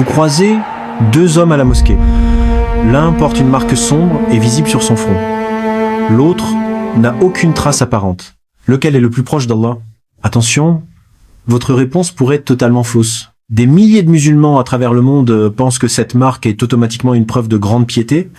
Vous croisez deux hommes à la mosquée. L'un porte une marque sombre et visible sur son front. L'autre n'a aucune trace apparente. Lequel est le plus proche d'Allah? Attention, votre réponse pourrait être totalement fausse. Des milliers de musulmans à travers le monde pensent que cette marque est automatiquement une preuve de grande piété.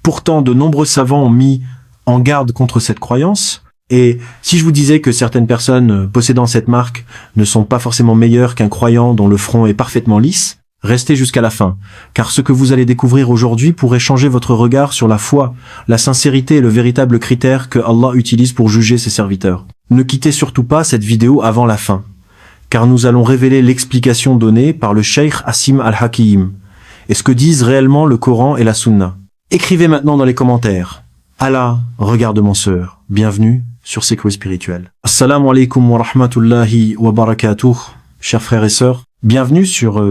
Pourtant, de nombreux savants ont mis en garde contre cette croyance. Et si je vous disais que certaines personnes possédant cette marque ne sont pas forcément meilleures qu'un croyant dont le front est parfaitement lisse, restez jusqu'à la fin, car ce que vous allez découvrir aujourd'hui pourrait changer votre regard sur la foi, la sincérité et le véritable critère que Allah utilise pour juger ses serviteurs. Ne quittez surtout pas cette vidéo avant la fin, car nous allons révéler l'explication donnée par le Cheikh Asim Al-Hakim, et ce que disent réellement le Coran et la Sunna. Écrivez maintenant dans les commentaires. Allah regarde mon sœur. Bienvenue sur Secret Spirituel. Assalamu alaikum wa rahmatullahi wa barakatuh, chers frères et sœurs. Bienvenue sur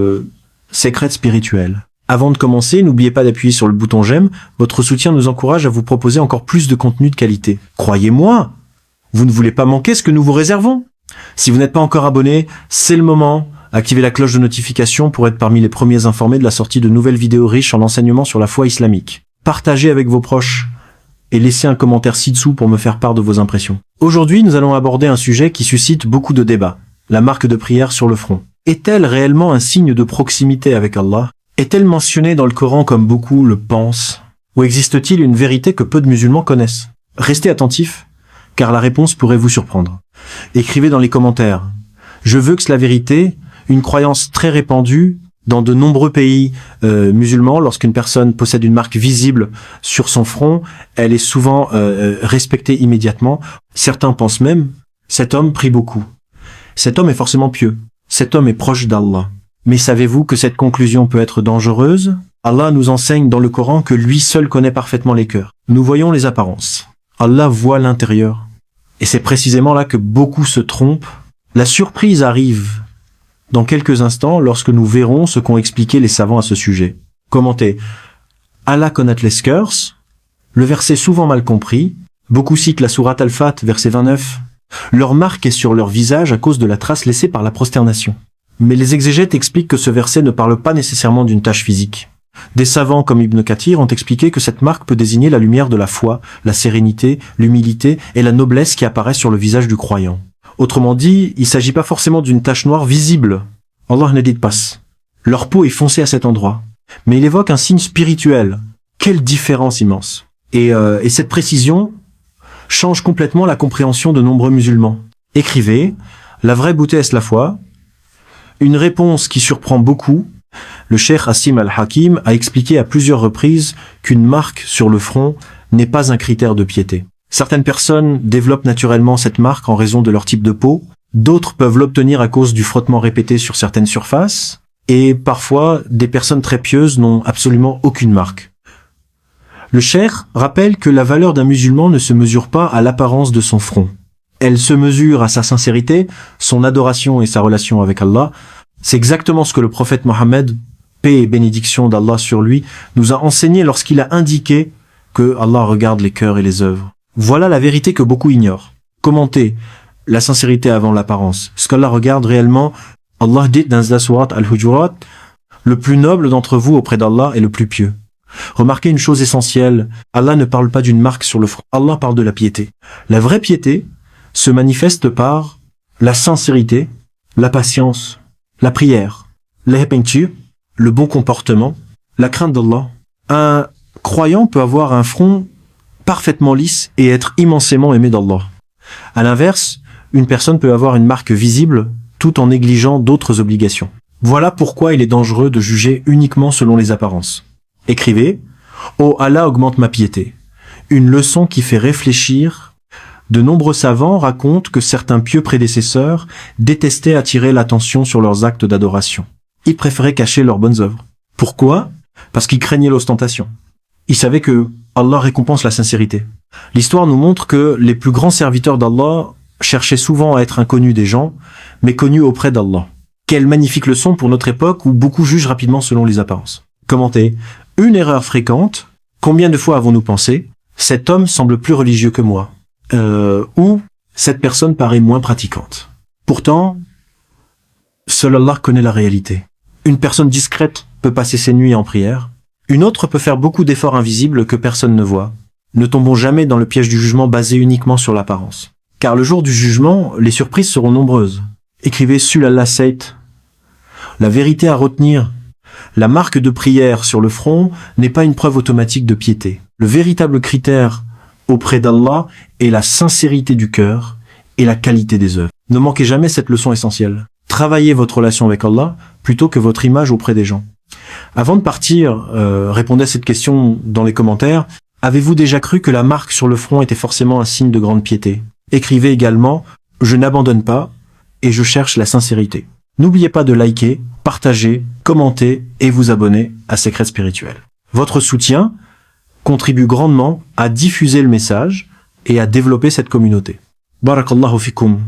Secret Spirituel. Avant de commencer, n'oubliez pas d'appuyer sur le bouton j'aime. Votre soutien nous encourage à vous proposer encore plus de contenu de qualité. Croyez-moi, vous ne voulez pas manquer ce que nous vous réservons. Si vous n'êtes pas encore abonné, c'est le moment. Activez la cloche de notification pour être parmi les premiers informés de la sortie de nouvelles vidéos riches en enseignements sur la foi islamique. Partagez avec vos proches et laissez un commentaire ci-dessous pour me faire part de vos impressions. Aujourd'hui, nous allons aborder un sujet qui suscite beaucoup de débats. La marque de prière sur le front. Est-elle réellement un signe de proximité avec Allah? Est-elle mentionnée dans le Coran comme beaucoup le pensent? Ou existe-t-il une vérité que peu de musulmans connaissent? Restez attentifs, car la réponse pourrait vous surprendre. Écrivez dans les commentaires. Je veux que c'est la vérité, une croyance très répandue dans de nombreux pays musulmans. Lorsqu'une personne possède une marque visible sur son front, elle est souvent respectée immédiatement. Certains pensent même, cet homme prie beaucoup. Cet homme est forcément pieux. Cet homme est proche d'Allah. Mais savez-vous que cette conclusion peut être dangereuse? Allah nous enseigne dans le Coran que lui seul connaît parfaitement les cœurs. Nous voyons les apparences. Allah voit l'intérieur. Et c'est précisément là que beaucoup se trompent. La surprise arrive dans quelques instants lorsque nous verrons ce qu'ont expliqué les savants à ce sujet. Commentez. Allah connaît les cœurs. Le verset souvent mal compris. Beaucoup citent la sourate Al-Fat, verset 29. Leur marque est sur leur visage à cause de la trace laissée par la prosternation. Mais les exégètes expliquent que ce verset ne parle pas nécessairement d'une tâche physique. Des savants comme Ibn Kathir ont expliqué que cette marque peut désigner la lumière de la foi, la sérénité, l'humilité et la noblesse qui apparaissent sur le visage du croyant. Autrement dit, il ne s'agit pas forcément d'une tache noire visible. Allah ne dit pas. Leur peau est foncée à cet endroit. Mais il évoque un signe spirituel. Quelle différence immense. Et cette précision change complètement la compréhension de nombreux musulmans. Écrivez, la vraie beauté est la foi. Une réponse qui surprend beaucoup. Le Cheikh Asim Al-Hakim a expliqué à plusieurs reprises qu'une marque sur le front n'est pas un critère de piété. Certaines personnes développent naturellement cette marque en raison de leur type de peau. D'autres peuvent l'obtenir à cause du frottement répété sur certaines surfaces. Et parfois, des personnes très pieuses n'ont absolument aucune marque. Le cheikh rappelle que la valeur d'un musulman ne se mesure pas à l'apparence de son front. Elle se mesure à sa sincérité, son adoration et sa relation avec Allah. C'est exactement ce que le prophète Mohammed, paix et bénédiction d'Allah sur lui, nous a enseigné lorsqu'il a indiqué que Allah regarde les cœurs et les œuvres. Voilà la vérité que beaucoup ignorent. Commentez la sincérité avant l'apparence. Ce qu'Allah regarde réellement, Allah dit dans la sourate Al-Hujurat, le plus noble d'entre vous auprès d'Allah est le plus pieux. Remarquez une chose essentielle, Allah ne parle pas d'une marque sur le front, Allah parle de la piété. La vraie piété se manifeste par la sincérité, la patience, la prière, l'ihpentu, le bon comportement, la crainte d'Allah. Un croyant peut avoir un front parfaitement lisse et être immensément aimé d'Allah. À l'inverse, une personne peut avoir une marque visible tout en négligeant d'autres obligations. Voilà pourquoi il est dangereux de juger uniquement selon les apparences. Écrivez « Oh Allah augmente ma piété ». Une leçon qui fait réfléchir. De nombreux savants racontent que certains pieux prédécesseurs détestaient attirer l'attention sur leurs actes d'adoration. Ils préféraient cacher leurs bonnes œuvres. Pourquoi? Parce qu'ils craignaient l'ostentation. Ils savaient que Allah récompense la sincérité. L'histoire nous montre que les plus grands serviteurs d'Allah cherchaient souvent à être inconnus des gens, mais connus auprès d'Allah. Quelle magnifique leçon pour notre époque où beaucoup jugent rapidement selon les apparences. Commentez. Une erreur fréquente. Combien de fois avons-nous pensé « Cet homme semble plus religieux que moi » ou « Cette personne paraît moins pratiquante ». Pourtant, seul Allah connaît la réalité. Une personne discrète peut passer ses nuits en prière. Une autre peut faire beaucoup d'efforts invisibles que personne ne voit. Ne tombons jamais dans le piège du jugement basé uniquement sur l'apparence. Car le jour du jugement, les surprises seront nombreuses. Écrivez Sulallah Sait. La vérité à retenir. La marque de prière sur le front n'est pas une preuve automatique de piété. Le véritable critère auprès d'Allah est la sincérité du cœur et la qualité des œuvres. Ne manquez jamais cette leçon essentielle. Travaillez votre relation avec Allah plutôt que votre image auprès des gens. Avant de partir, répondez à cette question dans les commentaires. Avez-vous déjà cru que la marque sur le front était forcément un signe de grande piété? Écrivez également « Je n'abandonne pas et je cherche la sincérité ». N'oubliez pas de liker, partager, commenter et vous abonner à Secrets Spirituels. Votre soutien contribue grandement à diffuser le message et à développer cette communauté. Barakallahu fikum.